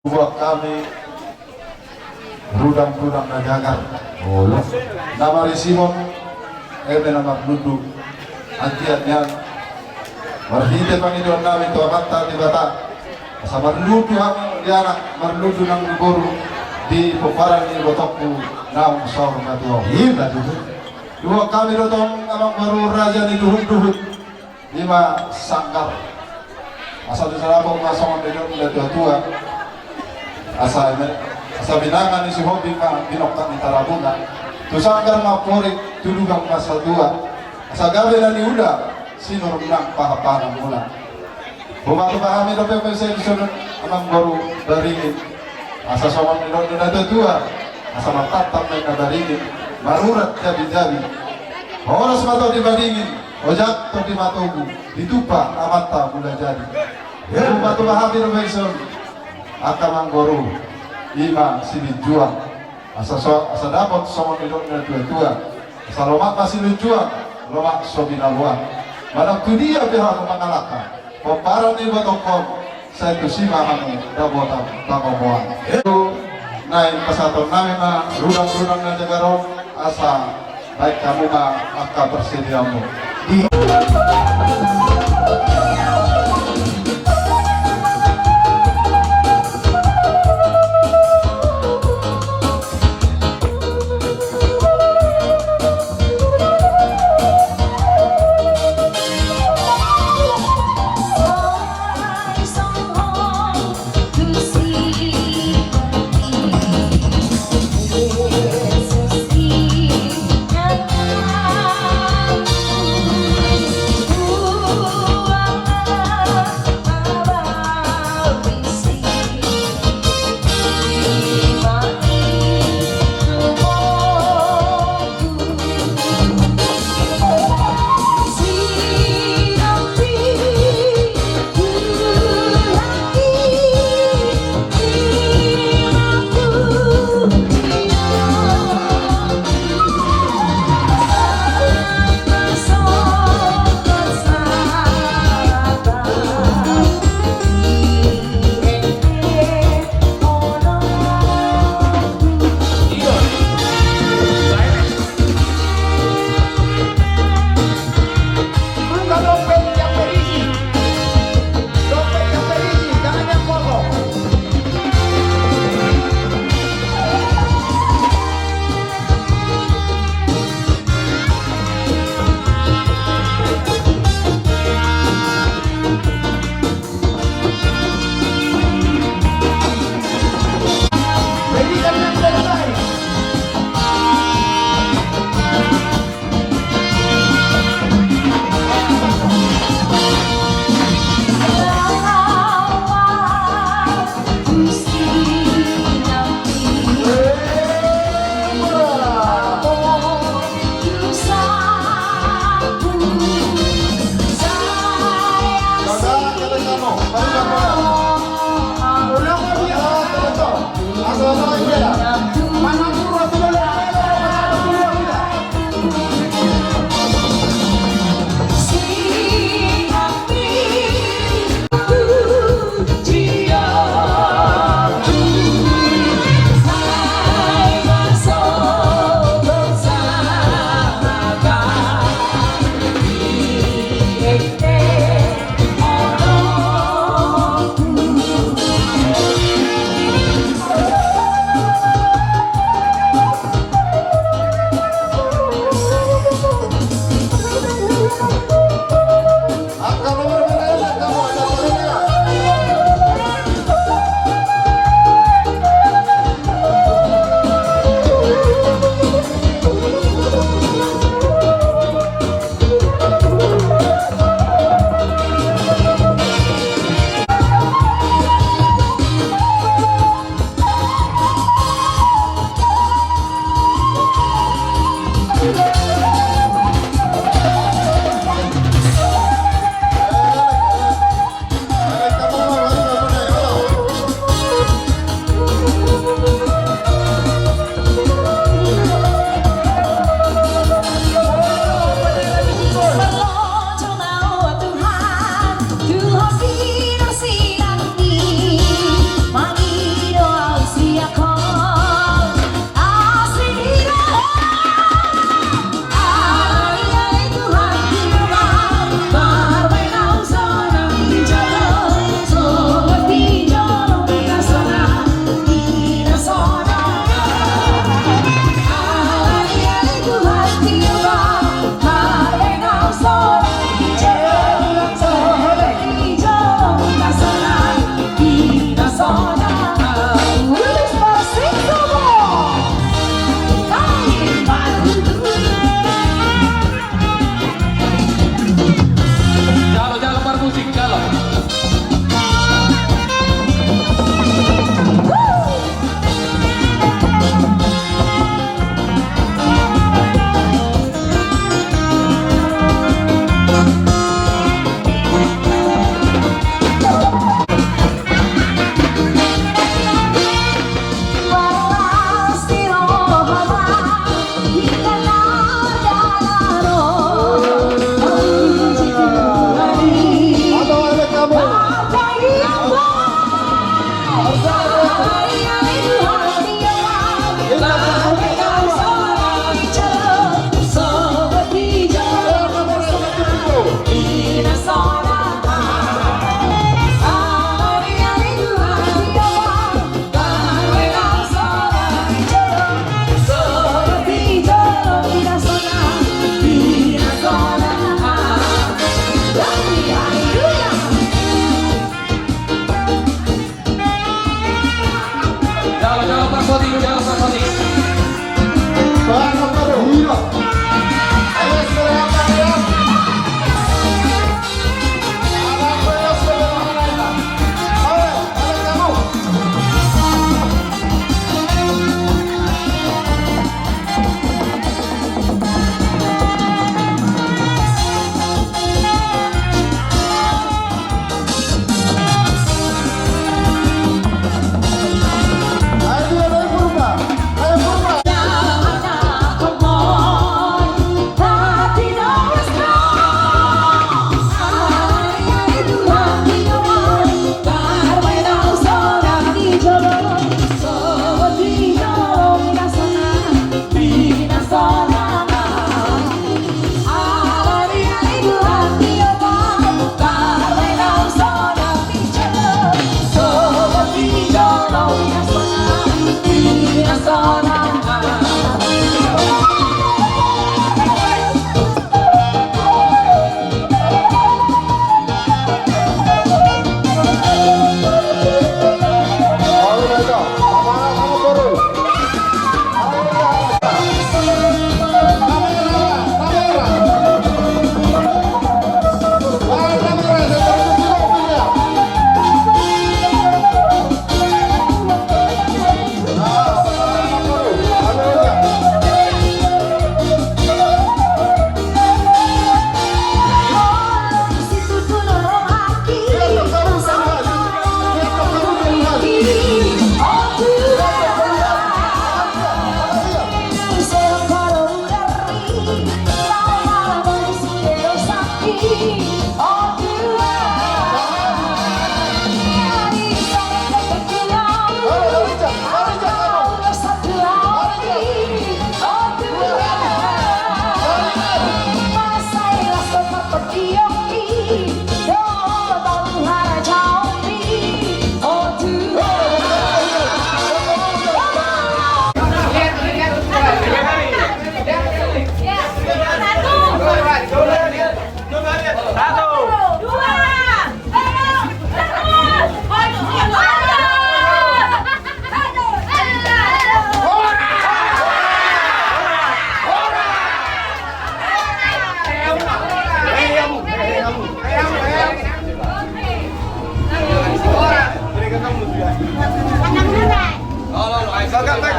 buat kami rudang-rudang najagar nama Simon nama duduk antiatnya marhite Panginoon namin to amata di bata sa marluto ang di anak marluto ng guru di puparan ni botokku naong sawang natuwa dua kami dotong amang baru raja ni duhut-duhut lima sangkar asal di sana pong masongan di dalam tua asa binangan ni si Hobi ka binokta ni Tarabuna tu sangkar maporik tulugang pasal 2 asa gabi na ni Uda sinur nang pahapanang mula bumato pa kami dapat pa sa isunod amang baru daringin asa somang ni Rodo na tua asa matatap na nadaringin marurat jabi-jabi oras mato di badingin ojak to di matogu ditupa amata mula jadi bumato pa kami dapat akamang guru ima silinjuang asa dapat sama midon na tua asa lomak masih linjuang lomak sobinabuan manang tudia pihak mengalahkan pemparan ni batokon saya tu sima kami dabotan tangomuan itu naik pasaton namin na rudang-rudang na jagaron asa baik kamu na akka bersediamu di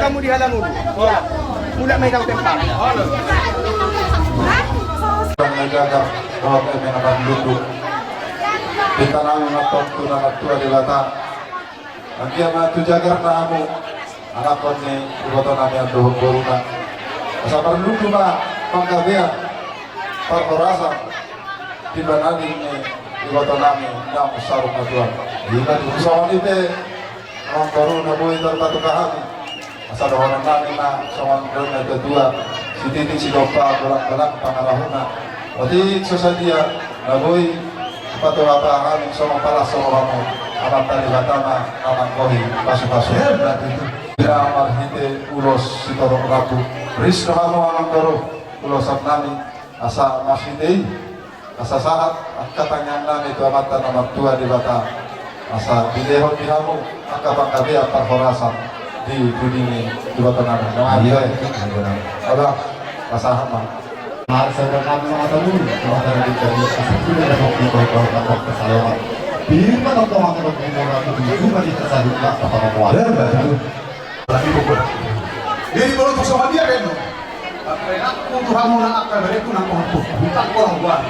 Kamu di halaman. Mula may daw tempat. Menjaga bahwa kami akan duduk di tanah yang atom tunang tua di lata. Nanti yang tu jaga namu anak kami ibadah nami yang doh boruna. Sabar dulu mah pangkabia perhorasan di mana ini ibadah nami yang sarung atuan. Jika diusahawan itu orang boruna boleh terpatu kahami. Asal orang nami na sawan boruna kedua. Si titik si dopa belang-belang pangarahuna. Jadi sesadia naboy patu apa kami sama para seorang amat tadi batama aman kohi pasu-pasu. Bila amar hite ulos si torong rabu. Ris kamu aman toro ulos nami asa masih asa saat katanya nami itu amatan amat tua di bata. Asa bideho dihamu angka bangkabi apa horasan di dunia di bata nami. Iya, ada pasahan. Saudara kami mengatakan telah terjadi sesuatu yang waktu kau kesalahan. Bila kau mengatakan orang itu juga ditersaduklah kepada keluarga baru. Lagi pukul. Jadi kalau untuk sama dia kan, untuk kamu nak akan beri pun nak mampu. Bukan orang buat.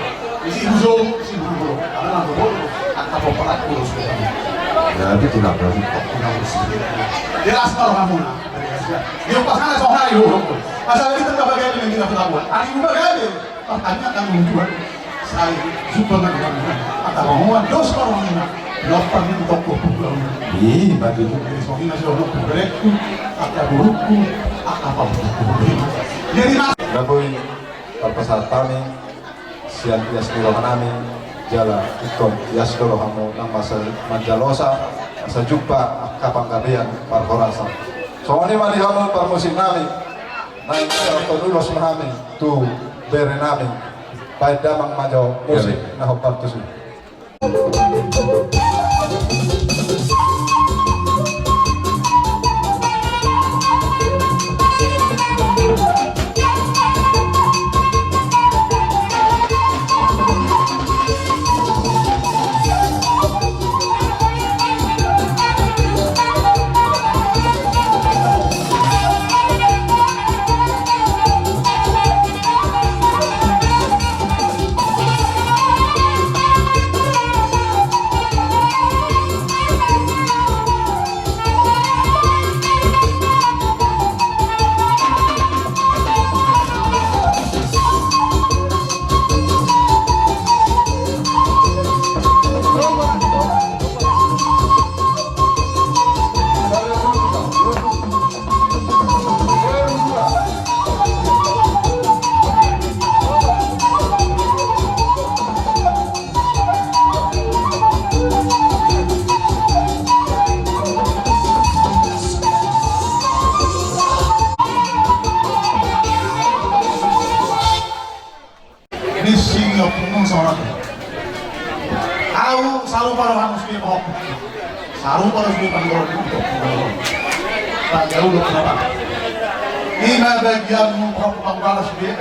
Isi hujung, isi bulu. Karena nanti bulu akan peperat kurus kita. Jadi tidak berarti Tidak bersih. Jelas kalau kamu nak. Dia pasangan soal itu. Asal kita tak bagian dengan kita pertamuan. Hari ini bagian, tanya akan menjual. saya suka dengan atau penguat dos orang ini delapan ini toko pulau Ih, bagi jadi soalnya nasi orang bereku atau burukku apa jadi Gaboy, Palpasatami, Sian Tias Nirohanami, Jala Ikon Tias Dorohamu, Nama Manjalosa, Sa Jumpa, Kapang Gabian, Parkorasa. Soalnya mali hamu parmusim nami, naik atau lulus nami, tu bere nami, baik damang majo musik, nah hobat tu sih. Saru para harus di bawah, saru para harus di bawah. Tak jauh dari mana. Ini bagian muka pangkalas dia.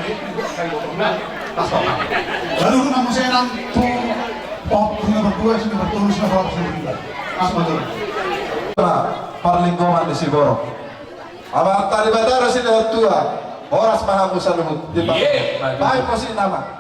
Lalu nama saya nanti pop punya berdua sini bertulis nama sendiri. Mas betul. Parlingkongan di Siboro. Apa tadi badara sini tua. Horas maha musa lumut di bawah. Baik posisi nama.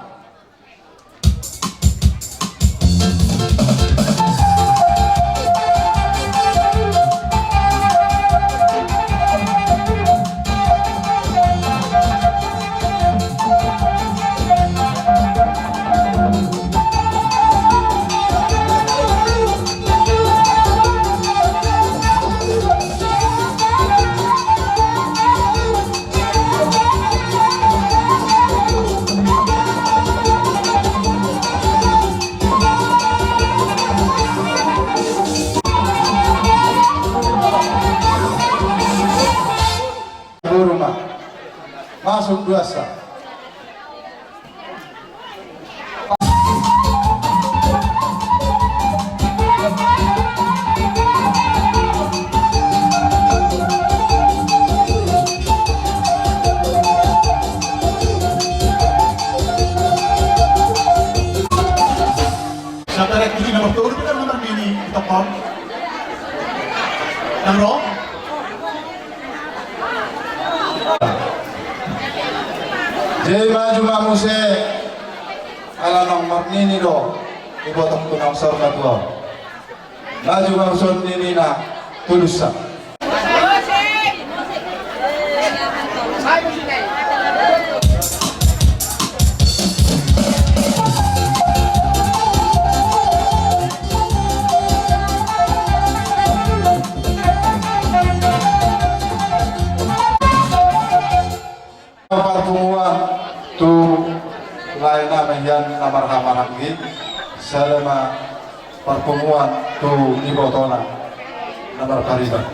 Rumah masuk biasa. Siapa yang punya nomor turun kan nomor ini kita paham. Nomor Jadi maju mamuse ala nong marnini do ibotok tunang sorga tua. Maju mamuson nini na tulusa. Pertemuan tu lain namin yan na marhamaranggi selama pertemuan tu ibotona na markariban.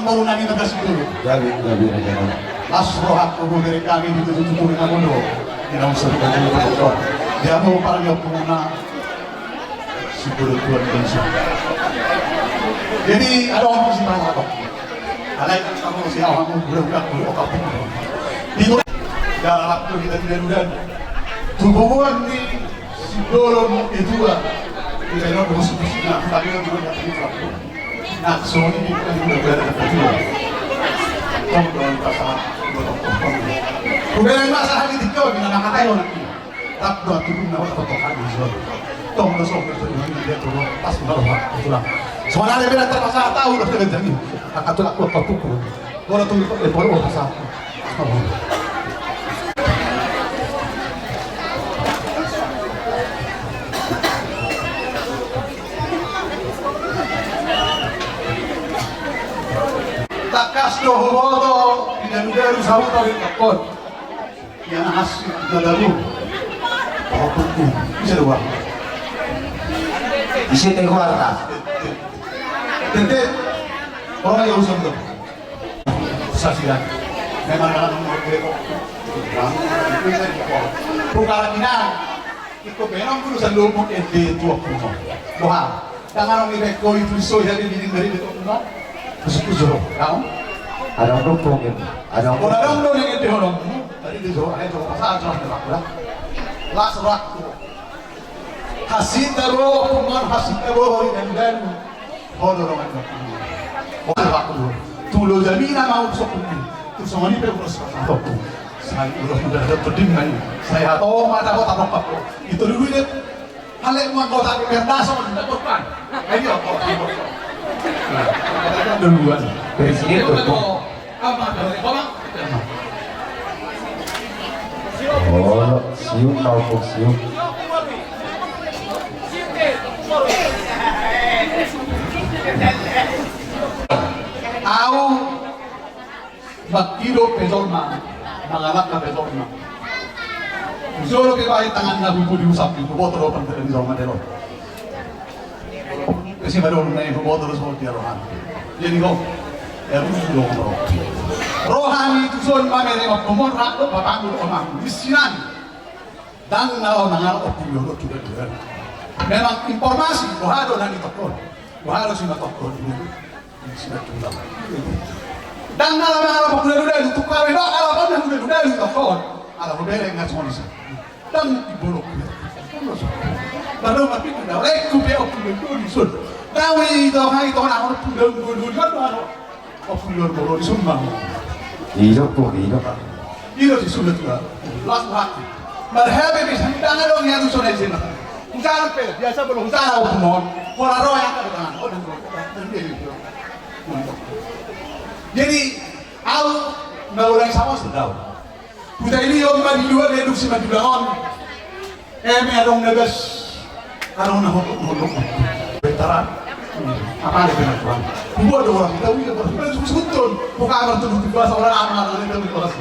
baru nami tegas dulu. Jadi aja nama. Asrohat tubuh dari kami ditutup dengan mundo. Tidak usah dikatakan dokter. Dia mau para pengguna si Tuhan Indonesia. Jadi ada orang si Pak Hato. Alai kan kamu si awakmu budak-budak dulu okapun. Di dalam waktu kita tidak mudah. Hubungan di si Dorong itu kita tidak musuh-musuhnya. Tapi kita tidak beritahu. Nah, soalnya kita juga berada di Kamu doon ka sa kung meron masahan ni Tito, pinanakatayo na ito. Tapos doon, tulong na ako totokan ni Zod. Tong na sobrang ito yung hindi ito, pas maruha, ito lang. So, wala na pinagtapa sa tao na pinagdami. Nakatulak ko pagpupuro. Wala itong iporo ko sa ako. Takas do humodo, pinagdaro sa uto yung kapot. Yan ang asik na laro. Pakapot ko, isa dawa. Isi tayo kwarta. Tete, orang yang usah tu. Saksikan. Memang dalam nomor itu. Bukan ina. Iko benang dulu sa lubog ente tua puno. Doha. Tangan ni reko itu so jadi bining dari itu puno. Terus kau. Ada rupong yun. Ada Kung alam do ni ente hono. Tadi itu ay to pasal sa na. Las rak. Hasil daro punon hasil daro dan hono ro man. Tulo jamina mau sokuni. Tu somani pe unos topu. Saya udah mendadak peding kan. Saya tahu ada kota apa. Itu dulu ini hal yang mau kota kertas sama dapat kan. Ayo kota. Nah, duluan. Dari sini tuh. Apa dari kota? Oh, siung tau po siung. Aku magkilo pesorma, manganak na pesorma. Zoro ke bahay tangan na bubuli usap yung buboto ro pang televisor madero. Kasi madero na yung buboto ro sa tiyarohan. Yan ko. Ya busulo ko ro. Rohani tuson mamere magpumon rakto papangulo ko mang disinan. Dan na nangarap ko pulo tuloy. Memang informasi buhado na ni Tokron. Buhado si Tokron. Dan alam-alam pag nalulay, tukawin na, alam na nalulay, tukawin. Alam mo, bela yung nasa monisa. Dan ibulok ko yun. Lalu mapit na, rekko pe o pulo isun. Dawi ito, ha ito na ako pulo, ano? O pulo, isun bang. Ilok po, ilok. Ilok isun na ito, last hati. Marhebe, bisan, tangan lang yan isun na isin. Kung saan pe, biasa belum kung saan ako punon, kung laro yan ka tangan. O, jadi, aku naulang sama sedau. Kita ini yang madiluan reduksi madiluan. Merong nagas, karena nahulog. Veteran, apa ada penatuan? Buat orang kita, kita bersekutu. Bukan orang tuh bahasa orang anak itu berkelas.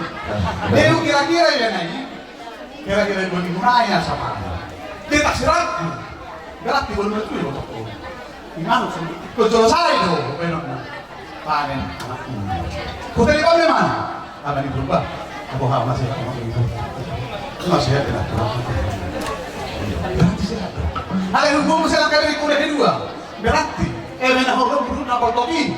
Dia kira-kira ya nih, kira-kira dua minggu nanya sama. Dia tak sirat, gerak di bulan itu ya. Gimana sih? Kalau saya itu, benar. Panen anak ini. Kota di mana? Apa di berubah? Aku masih itu. Masih ada berarti sehat. Ada hubungan masalah kami kuliah kedua. Berarti, mana orang buru nak kotoki.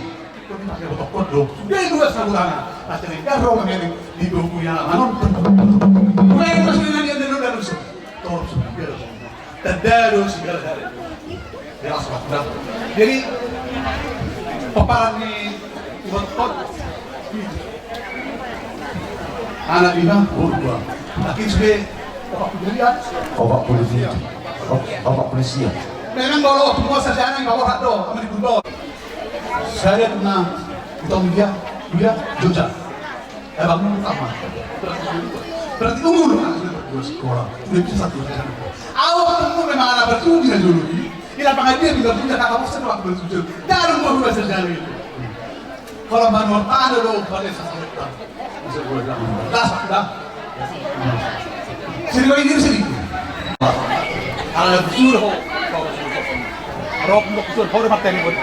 Kami pakai kotok dong. Dia dua sebulan. Pasti negara orang yang di buku yang manon. Bukan masih nanti ada dulu dan usul. Tolong sudah. Terdaru segala hari. Dia langsung berapa. Jadi paparan ni betot anak lima berdua laki sudah Bapak polisi. Bapak polisi. memang kalau semua sarjana yang bawa hado kami dibundol saya pernah ketemu dia Jogja bangun utama berarti umur sudah sekolah sudah bisa satu awal ketemu memang anak bertujuh di dulu di lapangan dia juga punya kakak bosan waktu bertujuh dari umur dua sarjana itu kalau manual ada loh pada sesuatu bisa gue bilang das sudah sini kau ini sini kalau bersuruh rock untuk bersuruh kau udah materi buat